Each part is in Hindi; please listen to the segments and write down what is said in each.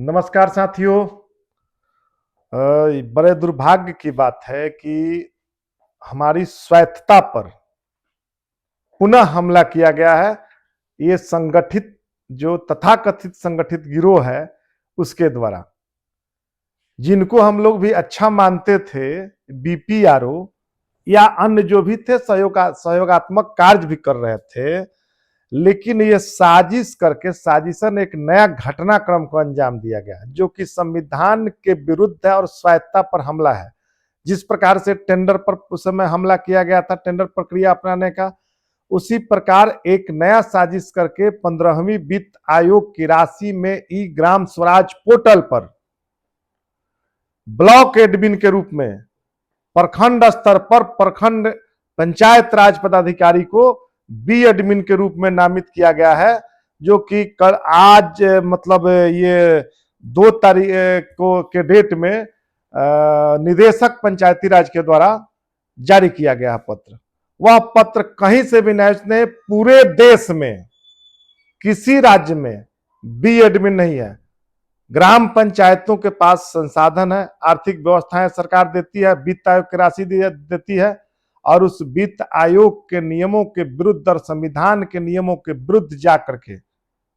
नमस्कार साथियों। बड़े दुर्भाग्य की बात है कि हमारी स्वायत्तता पर पुनः हमला किया गया है। ये संगठित जो तथाकथित संगठित गिरोह है उसके द्वारा, जिनको हम लोग भी अच्छा मानते थे, बीपीआरओ या अन्य जो भी थे सहयोगात्मक कार्य भी कर रहे थे, लेकिन ये साजिश करके साजिशन एक नया घटनाक्रम को अंजाम दिया गया जो कि संविधान के विरुद्ध है और स्वायत्तता पर हमला है। जिस प्रकार से टेंडर पर उस समय हमला किया गया था, टेंडर प्रक्रिया अपनाने का, उसी प्रकार एक नया साजिश करके 15वीं वित्त आयोग की राशि में ई ग्राम स्वराज पोर्टल पर ब्लॉक एडमिन के रूप में प्रखंड स्तर पर प्रखंड पंचायत राज पदाधिकारी को बी एडमिन के रूप में नामित किया गया है, जो कि कल आज मतलब ये 2 तारीख को के डेट में निदेशक पंचायती राज के द्वारा जारी किया गया पत्र। वह पत्र कहीं से भी नहीं, पूरे देश में किसी राज्य में बी एडमिन नहीं है। ग्राम पंचायतों के पास संसाधन है, आर्थिक व्यवस्थाएं सरकार देती है, वित्त आयोग की राशि देती है, और उस वित्त आयोग के नियमों के विरुद्ध और संविधान के नियमों के विरुद्ध जाकर के,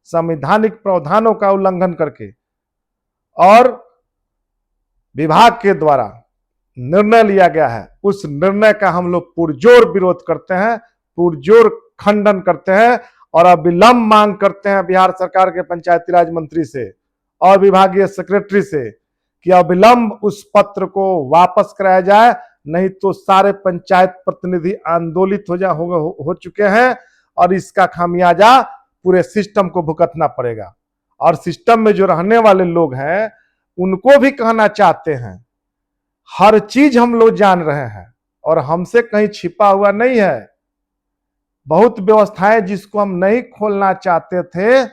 संवैधानिक प्रावधानों का उल्लंघन करके और विभाग के द्वारा निर्णय लिया गया है, उस निर्णय का हम लोग पुरजोर विरोध करते हैं, पुरजोर खंडन करते हैं और अविलंब मांग करते हैं बिहार सरकार के पंचायती राज मंत्री से और विभागीय सेक्रेटरी से कि अविलंब उस पत्र को वापस कराया जाए, नहीं तो सारे पंचायत प्रतिनिधि आंदोलित हो चुके हैं और इसका खामियाजा पूरे सिस्टम को भुगतना पड़ेगा। और सिस्टम में जो रहने वाले लोग हैं उनको भी कहना चाहते हैं, हर चीज हम लोग जान रहे हैं और हमसे कहीं छिपा हुआ नहीं है। बहुत व्यवस्थाएं जिसको हम नहीं खोलना चाहते थे,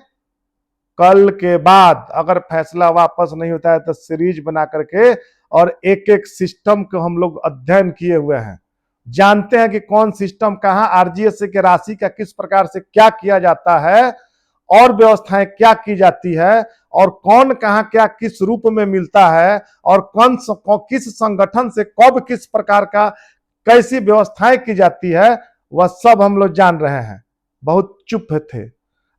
कल के बाद अगर फैसला वापस नहीं होता है तो सीरीज बना करके और एक एक सिस्टम को हम लोग अध्ययन किए हुए हैं, जानते हैं कि कौन सिस्टम कहां आरजीएस के राशि का किस प्रकार से क्या किया जाता है और व्यवस्थाएं क्या की जाती है और कौन कहां क्या किस रूप में मिलता है और कौन किस संगठन से कब किस प्रकार का कैसी व्यवस्थाएं की जाती है, वह सब हम लोग जान रहे हैं। बहुत चुप थे,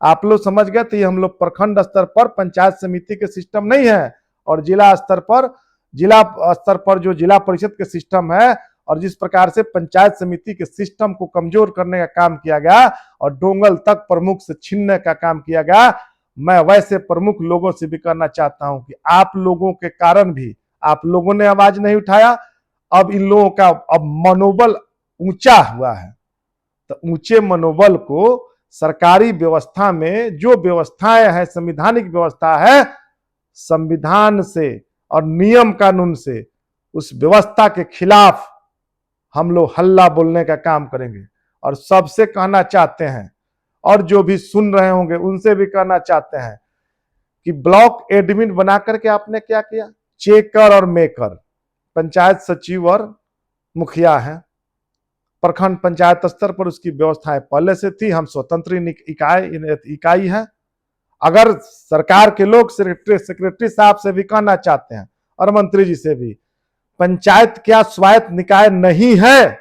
आप लोग समझ गए थे। हम लोग प्रखंड स्तर पर पंचायत समिति के सिस्टम नहीं है और जिला स्तर पर जो जिला परिषद के सिस्टम है और जिस प्रकार से पंचायत समिति के सिस्टम को कमजोर करने का काम किया गया और डोंगल तक प्रमुख से छीनने का काम किया गया, मैं वैसे प्रमुख लोगों से भी कहना चाहता हूं कि आप लोगों के कारण भी आप लोगों ने आवाज नहीं उठाया। अब इन लोगों का अब मनोबल ऊंचा हुआ है, तो ऊंचे मनोबल को सरकारी व्यवस्था में जो व्यवस्थाएं है, संवैधानिक व्यवस्था है, संविधान से और नियम कानून से उस व्यवस्था के खिलाफ हम लोग हल्ला बोलने का काम करेंगे। और सबसे कहना चाहते हैं और जो भी सुन रहे होंगे उनसे भी कहना चाहते हैं कि ब्लॉक एडमिन बना करके आपने क्या किया, चेकर और मेकर, पंचायत सचिव और मुखिया है, प्रखंड पंचायत स्तर पर उसकी व्यवस्थाएं पहले से थी, हम स्वतंत्र इकाई है। अगर सरकार के लोग सेक्रेटरी साहब से भी कहना चाहते हैं और मंत्री जी से भी, पंचायत क्या स्वायत्त निकाय नहीं है?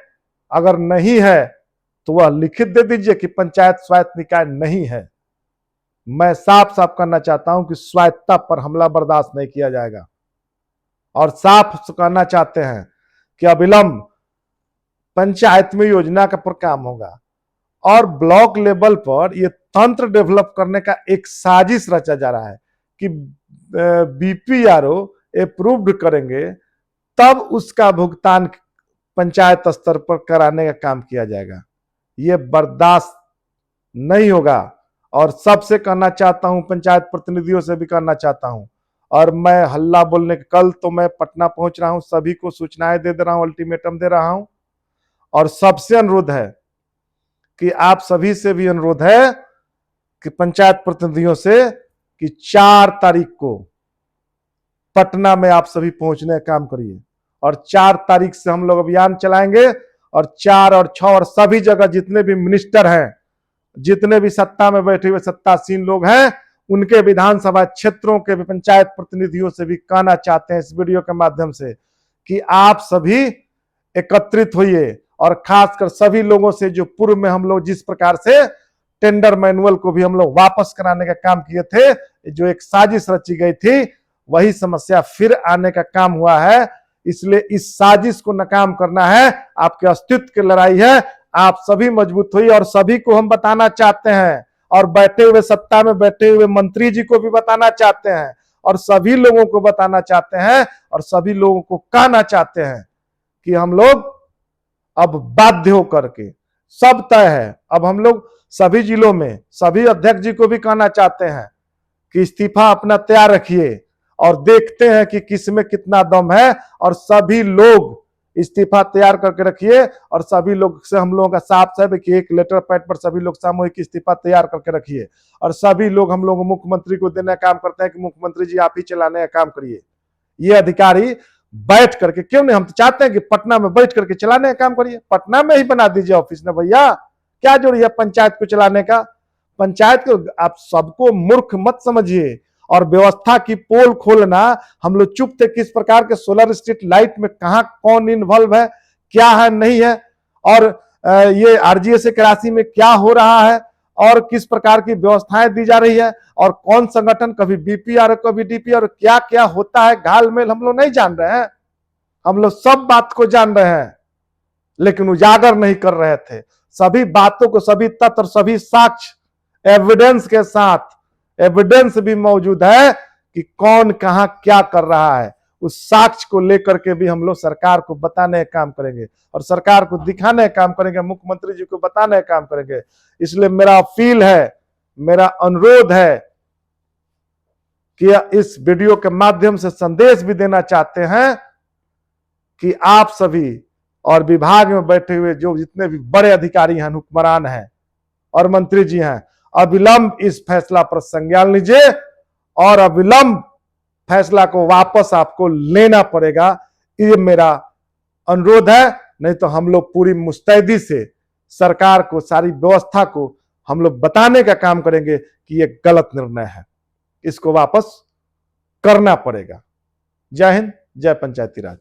अगर नहीं है तो वह लिखित दे दीजिए कि पंचायत स्वायत्त निकाय नहीं है। मैं साफ साफ कहना चाहता हूं कि स्वायत्तता पर हमला बर्दाश्त नहीं किया जाएगा और साफ कहना चाहते हैं कि अविलंब पंचायत में योजना का पर काम होगा और ब्लॉक लेवल पर यह तंत्र डेवलप करने का एक साजिश रचा जा रहा है कि बीपीआरओ अप्रूव्ड करेंगे तब उसका भुगतान पंचायत स्तर पर कराने का काम किया जाएगा। यह बर्दाश्त नहीं होगा और सबसे कहना चाहता हूं, पंचायत प्रतिनिधियों से भी कहना चाहता हूं, और मैं हल्ला बोलने कल तो मैं पटना पहुंच रहा हूं, सभी को सूचनाएं दे रहा हूं, अल्टीमेटम दे रहा हूं और सबसे अनुरोध है कि आप सभी से भी अनुरोध है कि पंचायत प्रतिनिधियों से कि 4 तारीख को पटना में आप सभी पहुंचने का काम करिए और 4 तारीख से हम लोग अभियान चलाएंगे और 4 और 6 और सभी जगह जितने भी मिनिस्टर हैं, जितने भी सत्ता में बैठे हुए सत्तासीन लोग हैं, उनके विधानसभा क्षेत्रों के भी पंचायत प्रतिनिधियों से भी कहना चाहते हैं इस वीडियो के माध्यम से कि आप सभी एकत्रित होइए, और खासकर सभी लोगों से जो पूर्व में हम लोग जिस प्रकार से टेंडर मैनुअल को भी हम लोग वापस कराने का काम किए थे, जो एक साजिश रची गई थी, वही समस्या फिर आने का काम हुआ है। इसलिए इस साजिश को नाकाम करना है, आपके अस्तित्व की लड़ाई है। आप सभी मजबूत हुई, और सभी को हम बताना चाहते हैं, और बैठे हुए सत्ता में बैठे हुए मंत्री जी को भी बताना चाहते हैं, और सभी लोगों को बताना चाहते हैं, और सभी लोगों को कहना चाहते हैं कि हम लोग अब बाध्य होकर के, सब तय है, अब हम लोग सभी जिलों में सभी अध्यक्ष जी को भी कहना चाहते हैं कि इस्तीफा अपना तैयार रखिए, और देखते हैं कि किस में कितना दम है, और सभी लोग इस्तीफा तैयार करके रखिए, और सभी लोग से हम लोगों का साफ है कि एक लेटर पैड पर सभी लोग सामूहिक इस्तीफा तैयार करके रखिए, और सभी लोग हम लोग मुख्यमंत्री को देने का काम करते हैं कि मुख्यमंत्री जी आप ही चलाने का काम करिए। ये अधिकारी बैठ करके क्यों नहीं, हम तो चाहते हैं कि पटना में बैठ करके चलाने का काम करिए, पटना में ही बना दीजिए ऑफिस ना भैया, क्या जरूरी है पंचायत को चलाने का। पंचायत को आप सबको मूर्ख मत समझिए, और व्यवस्था की पोल खोलना, हम लोग चुप थे किस प्रकार के सोलर स्ट्रीट लाइट में कहां कौन इन्वॉल्व है, क्या है नहीं है, और ये आरजीएस की राशि में क्या हो रहा है, और किस प्रकार की व्यवस्थाएं दी जा रही है, और कौन संगठन कभी बीपीआर कभी डीपीआर क्या क्या होता है, घालमेल हम लोग नहीं जान रहे हैं। हम लोग सब बात को जान रहे हैं, लेकिन उजागर नहीं कर रहे थे। सभी बातों को, सभी तथ्य, सभी साक्ष्य एविडेंस के साथ, एविडेंस भी मौजूद है कि कौन कहां क्या कर रहा है। उस साक्ष्य को लेकर के भी हम लोग सरकार को बताने का काम करेंगे, और सरकार को दिखाने का काम करेंगे, मुख्यमंत्री जी को बताने का काम करेंगे। इसलिए मेरा अपील है, मेरा अनुरोध है कि इस वीडियो के माध्यम से संदेश भी देना चाहते हैं कि आप सभी और विभाग में बैठे हुए जो जितने भी बड़े अधिकारी हैं, हुक्मरान हैं और मंत्री जी हैं, अविलंब इस फैसला पर संज्ञान लीजिए, और अविलंब फैसला को वापस आपको लेना पड़ेगा। ये मेरा अनुरोध है, नहीं तो हम लोग पूरी मुस्तैदी से सरकार को, सारी व्यवस्था को हम लोग बताने का काम करेंगे कि ये गलत निर्णय है, इसको वापस करना पड़ेगा। जय हिंद, जय पंचायती राज।